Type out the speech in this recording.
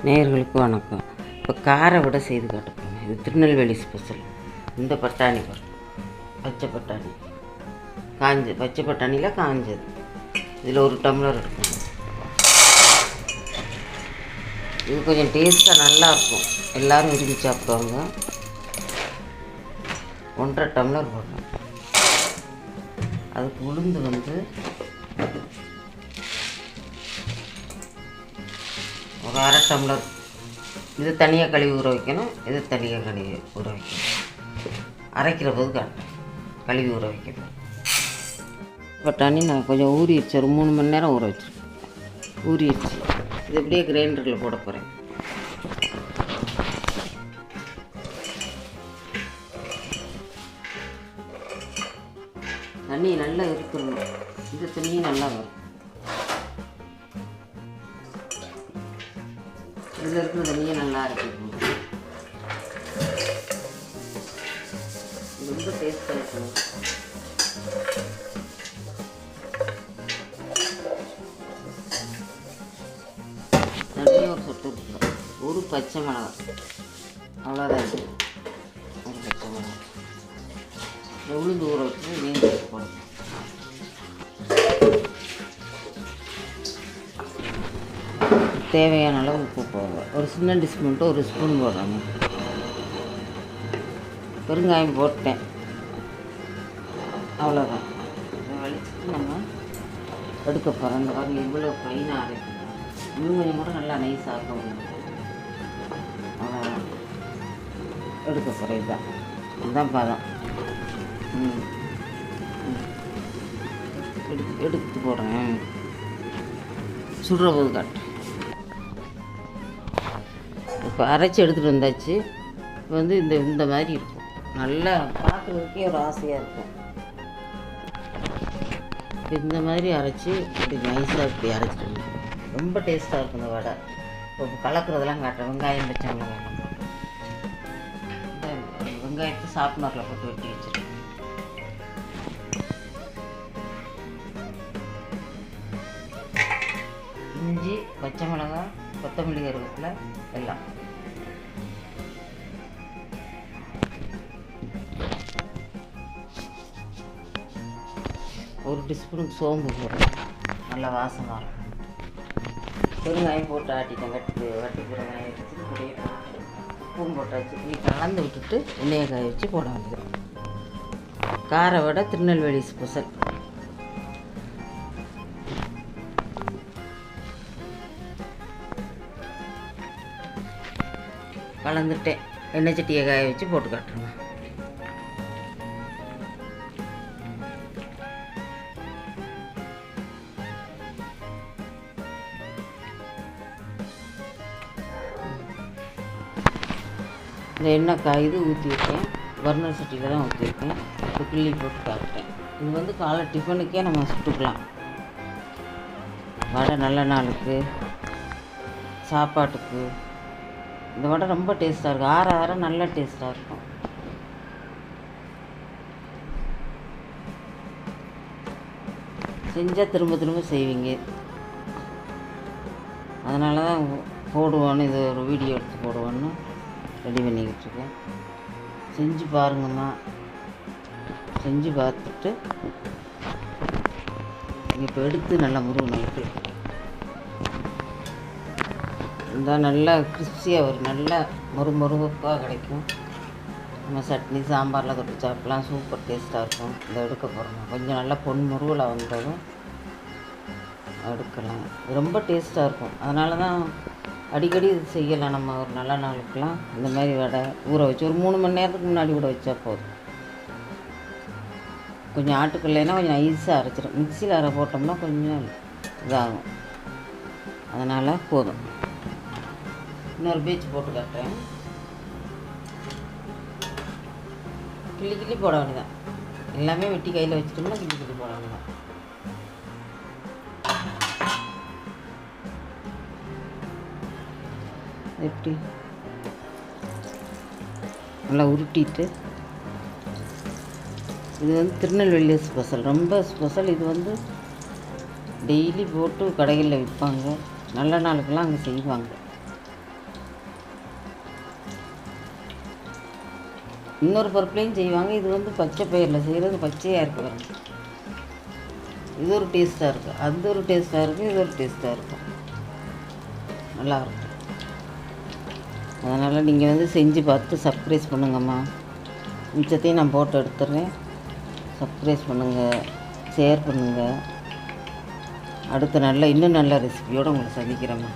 நேயர்களுக்கு வணக்கம். இப்போ காரை விட செய்து காட்டுப்போங்க. இது திருநெல்வேலி ஸ்பெஷல். இந்த பட்டாணி பாருங்க, பச்சை பட்டாணி பச்சை பட்டாணியில் காஞ்சது. இதில் ஒரு டம்ளர் எடுக்கணும். இது கொஞ்சம் டேஸ்ட்டாக நல்லாயிருக்கும், எல்லோரும் விரும்பி சாப்பிடுவாங்க. 1.5 டம்ளர் போடணும். அதுக்கு உளுந்து ஒரு 1/2 டம்ளர். இது தனியாக கழுவி ஊற வைக்கணும், இது தனியாக கழுவி ஊற வைக்கணும். அரைக்கிற போது கழுவி ஊற வைக்கணும். பட்டாணி நான் கொஞ்சம் ஊறிடுச்சு, ஒரு 3 மணி நேரம் ஊற வச்சுருக்கேன். ஊறிடுச்சு. இது எப்படியே கிரைண்டரில் போட போகிறேன். தண்ணி நல்லா இருக்கணும். இது தண்ணியும் நல்லா வரும். இதில் இருக்கிற தண்ணியை நல்லா அரைக்கணும். ரொம்ப டேஸ்ட்டாக இருக்கணும். தண்ணியும் ஒரு சொட்டு இருக்கணும். ஒரு பச்சை மிளகாய், அவ்வளோதான். இது ஒரு பச்சை மிளகாய். உளுந்து ஊற வச்சு மீன் போடணும். தேவையான அளவு உப்பு போடுவோம். ஒரு சின்ன டிஸ்பூன்ட்டு ஒரு ஸ்பூன் போடுறாங்க. பெருங்காயம் போட்டேன், அவ்வளோதான். வலிச்சுட்டு நம்ம எடுக்க போகிறோம். இந்த பாருங்க, இவ்வளோ ப்ளைனாக அரைக்கணும். இன்னும் கொஞ்சம் கூட நல்லா நைஸ் ஆக்கணும். அவ்வளோதான் எடுக்க போகிறேன். இதுதான் பதம். எடுத்து போடுறேன். சுடுற போது காட்டு. இப்போ அரைச்சி எடுத்துகிட்டு வந்தாச்சு. இப்போ இந்த மாதிரி இருக்கும். நல்லா பார்க்குறதுக்கே ஒரு ஆசையாக இருக்கும். இந்த மாதிரி அரைச்சி இப்படி நைஸாக இப்படி அரைச்சிட்டு வந்து ரொம்ப டேஸ்ட்டாக இருக்கும் இந்த வடை. இப்போ கலக்கிறதெல்லாம் காட்டுறேன். வெங்காயம் பச்சை மிளகாய், வெங்காயத்தை சாப்பிட்னரில் போட்டு வெட்டி வச்சுருக்கேன். இஞ்சி, பச்சை மிளகாய், கொத்தமல்லி, கருவேப்பிலை எல்லாம். ஒரு டீஸ்பூனுக்கு சோம்பு போடுறேன், நல்லா வாசமாக இருக்கும். பெருங்காயம் போட்டு ஆட்டிட்டேன். வட்டி பெருங்காயம் வச்சு அப்படியே உப்பும் போட்டாச்சு. இப்படி கலந்து விட்டுட்டு எண்ணெயை காய வச்சு போட வேண்டியது. காரை விட திருநெல்வேலி ஸ்பெஷல். கலந்துட்டேன். எண்ணெய் சட்டியை காய வச்சு போட்டு காட்டுருங்க. இந்த எண்ணெய் காயுது ஊற்றிருக்கேன். பர்னர் சட்டியில் தான் ஊற்றிருக்கேன். இப்போ கிள்ளி போட்டு காட்டுறேன். இது காலை டிஃபனுக்கே நம்ம சுட்டுக்கலாம். வடை நல்ல நாளுக்கு, சாப்பாட்டுக்கு இந்த வடை ரொம்ப டேஸ்ட்டாக இருக்கும். ஆற நல்ல டேஸ்ட்டாக இருக்கும். செஞ்சால் திரும்ப திரும்ப செய்வீங்க. அதனால தான் போடுவோன்னு, இது ஒரு வீடியோ எடுத்து போடுவோன்னு ரெடி பண்ணிக்கிட்டு இருக்கேன். செஞ்சு பாருங்கம்மா. செஞ்சு பார்த்துட்டு இப்போ எடுத்து நல்லா முருகனுக்கு இருந்தால் நல்லா கிறிஸ்பியாக ஒரு நல்ல மொறுமொறுப்பாக கிடைக்கும். நம்ம சட்னி சாம்பாரில் தொட்டு சாப்பிட்லாம். சூப்பர் டேஸ்ட்டாக இருக்கும். இதை எடுக்க போகிறோம். கொஞ்சம் நல்லா பொன் முருகலாக வந்ததும் எடுக்கலாம். இது ரொம்ப டேஸ்ட்டாக இருக்கும். அதனால தான் அடிக்கடி இது செய்யலாம். நம்ம ஒரு நல்ல நாளுக்கெலாம் இந்த மாதிரி வடை ஊற வச்சு ஒரு 3 மணி நேரத்துக்கு முன்னாடி ஊற வச்சா போதும். கொஞ்சம் ஆட்டுக்கல்லைனா கொஞ்சம் ஐஸாக அரைச்சிடும். மிக்சியில் அரை போட்டோம்னா கொஞ்சம் இதாகும். அதனால் போதும். இன்னொரு பீச் போட்டு காட்டுறேன். கிள்ளி போட வேண்டியதான். எல்லாமே வெட்டி கையில் வச்சுட்டோம்னா கிள்ளி போட வேண்டியதான். எப்படி நல்லா உருட்டிட்டு, இது திருநெல்வேலி ஸ்பெஷல், ரொம்ப ஸ்பெஷல். இது டெய்லி போட்டு கடைகளில் விற்பாங்க. நல்ல நாளுக்கெல்லாம் அங்கே செய்வாங்க. இன்னொரு பருப்புலையும் செய்வாங்க. இது வந்து பச்சை பயிரில் செய்கிறது பச்சையாக இருக்குது பாருங்க. இது ஒரு டேஸ்ட்டாக இருக்குது, அது ஒரு டேஸ்ட்டாக இருக்குது, இது ஒரு டேஸ்ட்டாக இருக்கும், நல்லாயிருக்கும். அதனால் நீங்கள் வந்து செஞ்சு பார்த்து சர்ப்ரைஸ் பண்ணுங்கம்மா. மிச்சத்தையும் நான் போட்டு எடுத்துடுறேன். சர்ப்ரைஸ் பண்ணுங்கள், ஷேர் பண்ணுங்கள். அடுத்த இன்னும் நல்ல ரெசிபியோடு உங்களை சந்திக்கிறேம்மா.